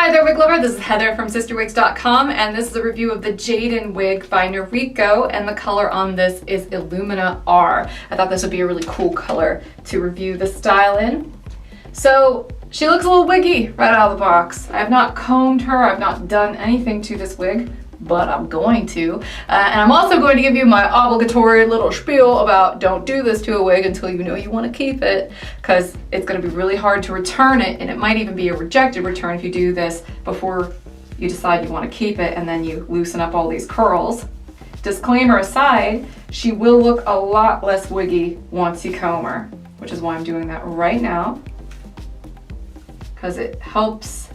Hi there, wig lover. This is Heather from CysterWigs.com, and this is a review of the Jaden wig by Noriko, and the color on this is Illumina-R. I thought this would be a really cool color to review the style in. So she looks a little wiggy right out of the box. I have not combed her, I've not done anything to this wig, but I'm going to. And I'm also going to give you my obligatory little spiel about don't do this to a wig until you know you want to keep it, because it's going to be really hard to return it, and it might even be a rejected return if you do this before you decide you want to keep it and then you loosen up all these curls. Disclaimer aside, she will look a lot less wiggy once you comb her, which is why I'm doing that right now, because it helps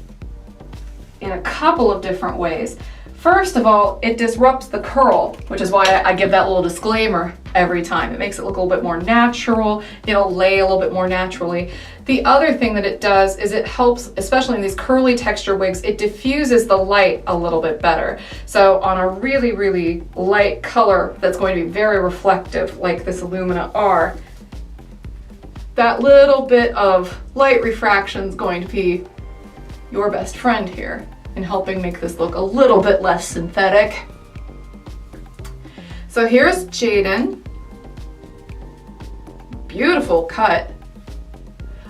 in a couple of different ways. First of all, it disrupts the curl, which is why I give that little disclaimer every time. It makes it look a little bit more natural. It'll lay a little bit more naturally. The other thing that it does is it helps, especially in these curly texture wigs, it diffuses the light a little bit better. So on a really, really light color that's going to be very reflective, like this Illumina-R, that little bit of light refraction is going to be your best friend here in helping make this look a little bit less synthetic. So here's Jaden. Beautiful cut.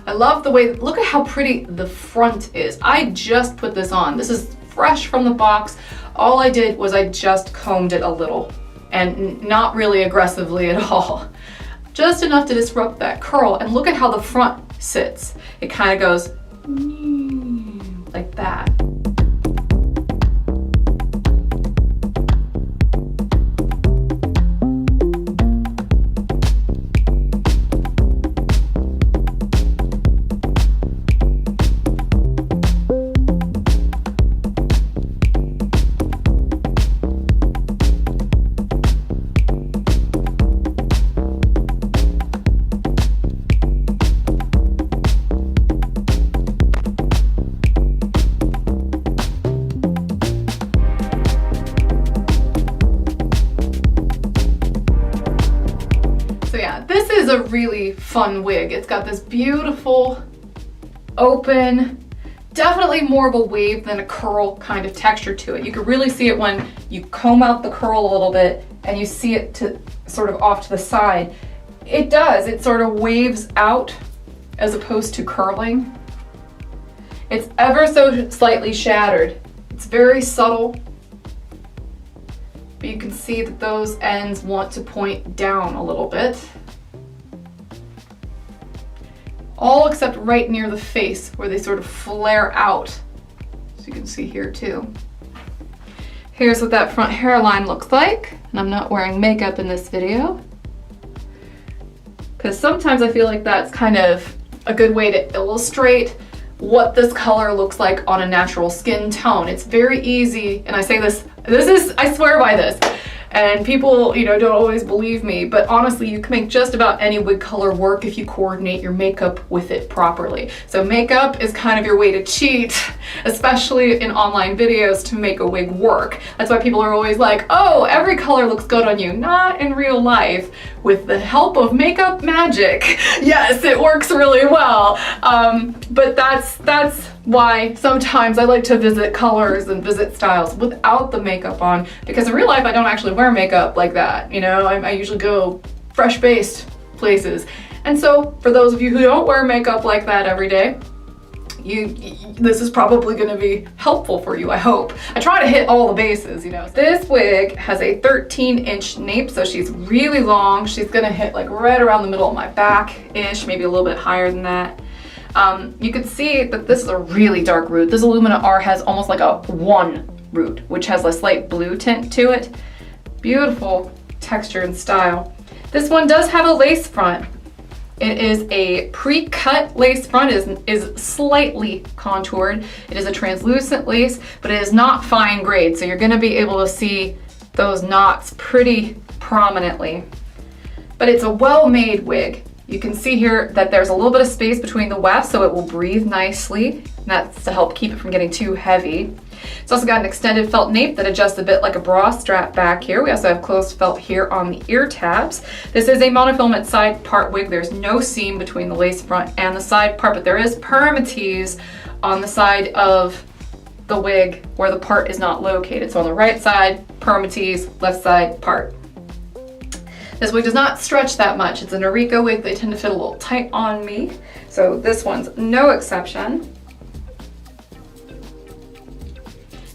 I love the way, look at how pretty the front is. I just put this on. This is fresh from the box. All I did was I just combed it a little, and not really aggressively at all. Just enough to disrupt that curl, and look at how the front sits. It kind of goes like that. This is a really fun wig. It's got this beautiful, open, definitely more of a wave than a curl kind of texture to it. You can really see it when you comb out the curl a little bit and you see it to sort of off to the side. It does, it sort of waves out as opposed to curling. It's ever so slightly shattered. It's very subtle, but you can see that those ends want to point down a little bit. All except right near the face where they sort of flare out. So you can see here too. Here's what that front hairline looks like. And I'm not wearing makeup in this video, because sometimes I feel like that's kind of a good way to illustrate what this color looks like on a natural skin tone. It's very easy, and I say this is, I swear by this. And people, don't always believe me, but honestly, you can make just about any wig color work if you coordinate your makeup with it properly. So makeup is kind of your way to cheat, especially in online videos, to make a wig work. That's why people are always like, oh, every color looks good on you. Not in real life. With the help of makeup magic, yes, it works really well. But that's why sometimes I like to visit colors and visit styles without the makeup on, because in real life I don't actually wear makeup like that. I usually go fresh-based places. And so for those of you who don't wear makeup like that every day, this is probably going to be helpful for you, I hope. I try to hit all the bases, This wig has a 13-inch nape, so she's really long. She's going to hit like right around the middle of my back-ish, maybe a little bit higher than that. You can see that this is a really dark root. This Illumina-R has almost like a 1 root, which has a slight blue tint to it. Beautiful texture and style. This one does have a lace front. It is a pre-cut lace front. It is slightly contoured. It is a translucent lace, but it is not fine grade, so you're going to be able to see those knots pretty prominently. But it's a well-made wig. You can see here that there's a little bit of space between the wefts, so it will breathe nicely. And that's to help keep it from getting too heavy. It's also got an extended felt nape that adjusts a bit like a bra strap back here. We also have closed felt here on the ear tabs. This is a monofilament side part wig. There's no seam between the lace front and the side part, but there is permatease on the side of the wig where the part is not located. So on the right side, permatease, left side, part. This wig does not stretch that much. It's a Noriko wig. They tend to fit a little tight on me. So this one's no exception.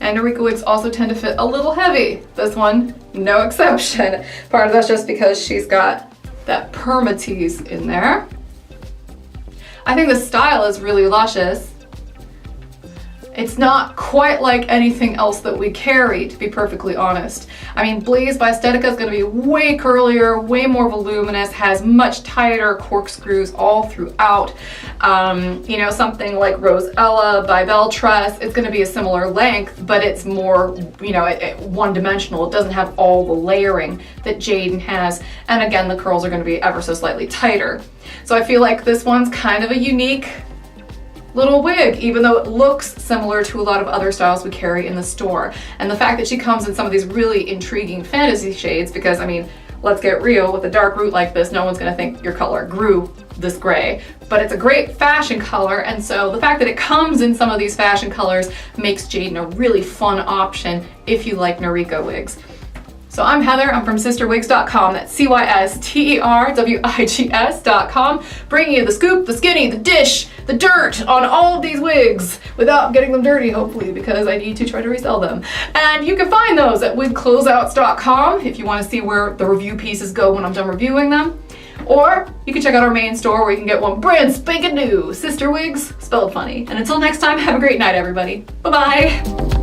And Noriko wigs also tend to fit a little heavy. This one, no exception. Part of that's just because she's got that permatease in there. I think the style is really luscious. It's not quite like anything else that we carry, to be perfectly honest. I mean, Blaze by Estetica is going to be way curlier, way more voluminous, has much tighter corkscrews all throughout. You know, something like Rosella by Beltress, it's going to be a similar length, but it's more, you know, one-dimensional. It doesn't have all the layering that Jaden has. And again, the curls are going to be ever so slightly tighter. So I feel like this one's kind of a unique little wig, even though it looks similar to a lot of other styles we carry in the store. And the fact that she comes in some of these really intriguing fantasy shades, because I mean, let's get real, with a dark root like this, no one's gonna think your color grew this gray, but it's a great fashion color, and so the fact that it comes in some of these fashion colors makes Jaden a really fun option if you like Noriko wigs. So I'm Heather, I'm from CysterWigs.com, that's CysterWigs.com, bringing you the scoop, the skinny, the dish, the dirt on all of these wigs without getting them dirty, hopefully, because I need to try to resell them. And you can find those at wigcloseouts.com if you want to see where the review pieces go when I'm done reviewing them. Or you can check out our main store where you can get one brand spanking new, CysterWigs, spelled funny. And until next time, have a great night, everybody. Bye-bye.